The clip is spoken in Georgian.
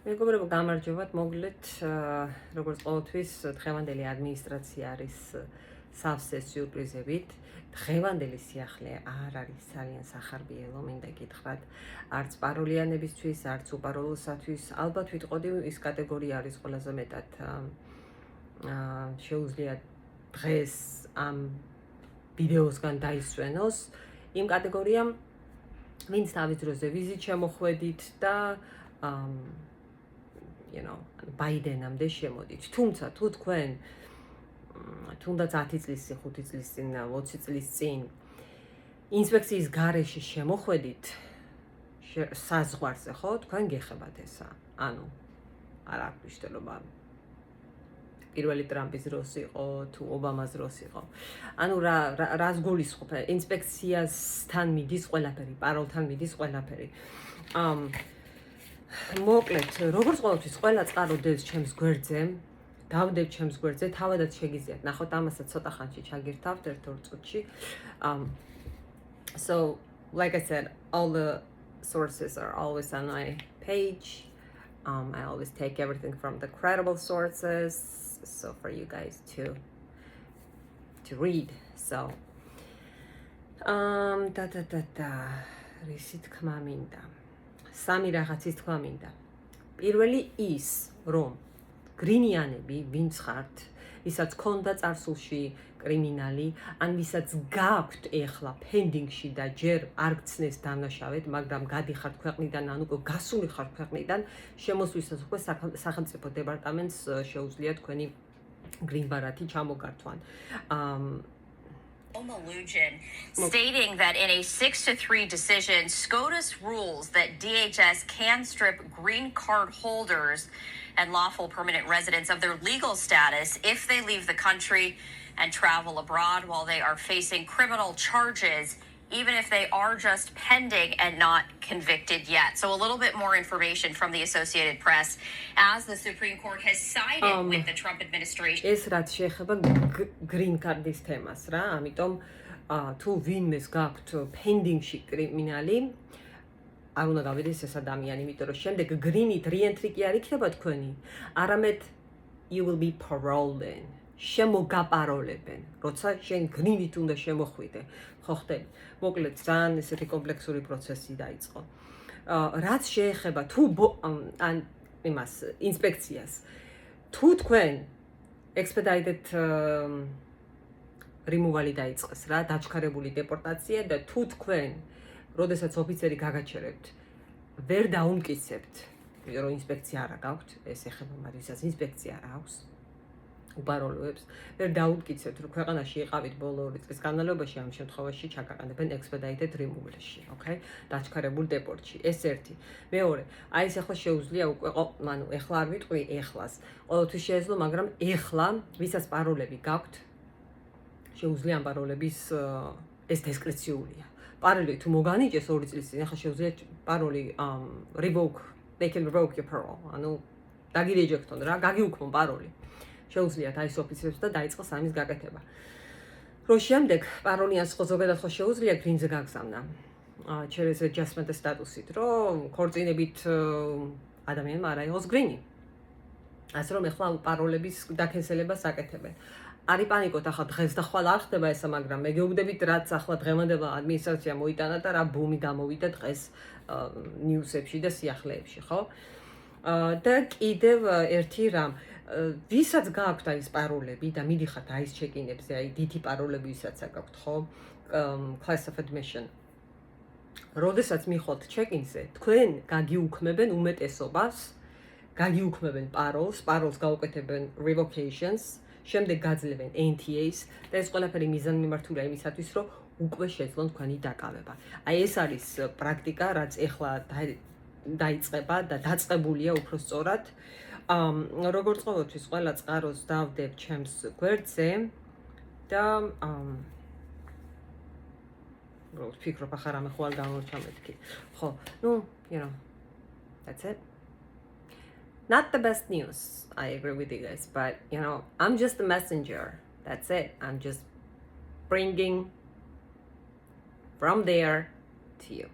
მეგობრებო, გამარჯობათ, მოგლეთ, როგორც ყოველთვის, დღევანდელი ადმინისტრაცია არის სავსე სიურპრიზებით. დღევანდელი სიახლე არ არის ძალიან სახარბიელო, მინდა გითხრათ, არც პაროლიანებისთვის, არც უპაროლოსათვის. ალბათ ვიტყოდი, ის კატეგორია არის ყველაზე მეტად შეუძლია დღეს ამ ვიდეოსგან დაისვენოს იმ კატეგორიამ, ვინც თავის დროზე ვიზით შემოხვედით და ბაიდენამდე შემოდით. თუმცა თუ თქვენ თუნდაც 10 წლის წინ, 5 წლის წინ, 20 წლის წინ ინსპექციის გარეშე შემოხვედით საზღვარზე, ხო, თქვენ გეხებათ ესა. ანუ არ აქვს მნიშვნელობა პირველი ტრამპის დროს იყო თუ ობამას დროს იყო. ანუ რას გულისხმობ? ინსპექციასთან მიდის ყველაფერი, პაროლთან მიდის ყველაფერი. მოკლედ, როგორც ყოველთვის, ყველა წყარო დევს ჩემს გვერდზე, დავდებ ჩემს გვერდზე, თავადაც შეგიძლიათ ნახოთ, ამასაც ცოტა ხანში ჩაგირთავთ, 1-2 წუთში. So, like I said, all the sources are always on my page. I always take everything from the credible sources, so for you guys to read. So, რისი თქმა მინდა. სამი რაღაცის თქვა მინდა. პირველი ის, რომ გრინიანები, ვინც ხართ, ვისაც ქონდა წარსულში კრიმინალი, ან ვისაც გაქვთ ეხლა ფენდინგში და ჯერ არ გცნეს დამნაშავედ, მაგრამ გადიხართ ქვეყნიდან, ან უკვე გასული ხართ ქვეყნიდან, შემოსვლისას უკვე სახელმწიფო დეპარტამენტს შეუძლია თქვენი გრინ ბარათი ჩამოგართვან. Malugin stating that in a 6-3 decision, SCOTUS rules that DHS can strip green card holders and lawful permanent residents of their legal status if they leave the country and travel abroad while they are facing criminal charges, even if they are just pending and not convicted yet. So a little bit more information from the Associated Press as the Supreme Court has sided with the Trump administration. ეს რაც შეეხება green card-ის თემას რა, ამიტომ თუ ვინმეს გაქვთ pending-ში კრიმინალი, არ უნდა გავიდეს ეს ადამიანი, იმიტომ რომ შემდეგ green-ით re-entry კი არ იქნება თქვენი, არამედ you will be paroled. შემოგაპაროლებენ, როცა შენ გრინით უნდა შემოხვიდე, ხო ხდები? მოკლედ, ძალიან ესეთი კომპლექსური პროცესი დაიწყო. რაც შეეხება თუ ან იმას ინსპექციას, თუ თქვენ expedited removal-ი დაიწყეს რა, დაჩქარებული დეპორტაცია და თუ თქვენ, როდესაც ოფიცერი გაგაჩერებთ, ვერ დაუმტკიცებთ, რომ ინსპექცია არა გაქვთ, ეს ეხება მათ, ვისაც ინსპექცია არ აქვს. უპაროლოებს ვერ დაუმტკიცებთ, რომ ქვეყანაში იყავით ბოლო 2 წლის განმავლობაში, ამ შემთხვევაში ჩაგაყენებენ expedited removal-ში, okay? დაჩქარებულ დეპორტში. ეს ერთი. მეორე, აი ეს ახლა შეუძლია უკვე, ანუ ეხლა არ ვიტყვი ეხლას. ყოველთვის შეეძლო, მაგრამ ეხლა, ვისაც პაროლები გაქვთ, შეუძლია ამ პაროლების ეს დისკრეციულია. პაროლი თუ მოგანიჭეს 2 წლის წინ, ახლა შეუძლია პაროლი they can revoke your parole. ანუ დაგირეჯექტონ რა, გაგიუქმონ პაროლი. შეუძლიათ აი ეს ოფიცრებს და დაიწყოს ამის გაკეთება. რომ შემდეგ პაროლიანს ხო ზოგადად ხო შეუძლია გრინზე გაგზავნა. через adjustment სტატუსით, რომ ქორწინებით ადამიანმა არ აიღოს გრინი. ასე რომ ეხლა პაროლების დაკენსელებას აკეთებენ. არი პანიკოთ ახლა დღეს და ხვალ არ ხდება ესა, მაგრამ მე გეუბნებით, რაც ახლა დღევანდელი ადმინისტრაცია მოიტანა და რა ბუმი გამოვიდა დღეს ნიუსებში და სიახლეებში, ხო? და კიდევ ერთი რამ ვისაც გაქვთ აი ეს პაროლები და მიდიხართ აი ეს ჩეკინებზე, აი დიდი პაროლები ვისაც გაქვთ, ხო? Class of admission. როდესაც მიხვალთ ჩეკინზე, თქვენ გაგიუქმებენ უმეტესობას, გაგიუქმებენ პაროლს გაუკეთებენ revocations, შემდეგ გაძლევენ NTA-ს და ეს ყველაფერი მიზანმიმართულია იმისათვის, რომ უკვე შეძლონ თქვენი დაკავება. აი ეს არის პრაქტიკა, რაც ეხლა დაიწყება და დაწყებულია უფრო სწორად. როგორც ყოველთვის, ყველა წყაროს დავდებ ჩემს გვერდზე და ვფიქრობ, ახლა რამე ხო არ გამორჩა მეთქი. ხო, that's it. Not the best news, I agree with you guys, but I'm just the messenger. That's it. I'm just bringing from there to you.